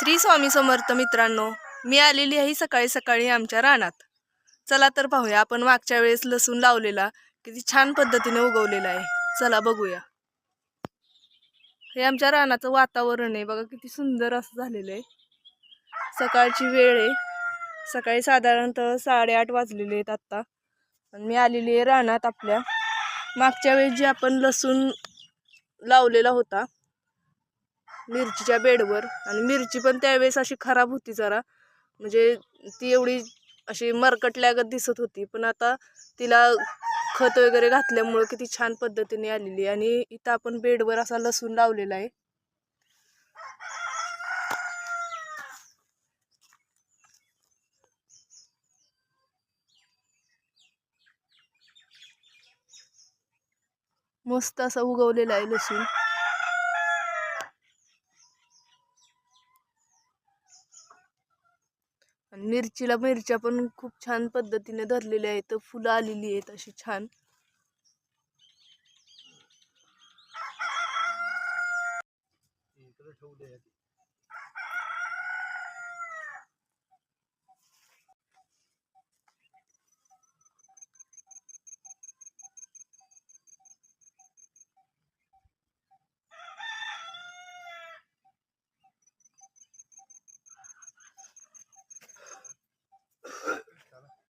श्री स्वामी समर्थ मित्रांनो, मी आलेली आहे सकाळी सकाळी आमच्या रानात. चला तर पाहूया, आपण मागच्या वेळेस लसूण लावलेला किती छान पद्धतीने उगवलेला आहे. चला बघूया. हे आमच्या रानाचं वातावरण आहे बघा, किती सुंदर असं झालेलं आहे. सकाळची वेळ आहे, सकाळी साधारणतः 8:30 वाजलेले आहेत आता. आणि मी आलेली आहे रानात आपल्या. मागच्या वेळेस जे आपण लसूण लावलेला होता मिरचीच्या बेडवर, आणि मिरची पण त्यावेळेस अशी खराब होती जरा, म्हणजे ती एवढी अशी मरकटल्यागत दिसत होती. पण आता तिला खत वगैरे घातल्यामुळे किती छान पद्धतीने आलेली. आणि इथं आपण बेडवर असा लसूण लावलेला आहे. मस्त असा उगवलेला आहे लसूण. आणि मिरच्या पण खूप छान पद्धतीने धरलेल्या आहेत, फुलं आलेली आहेत अशी छान.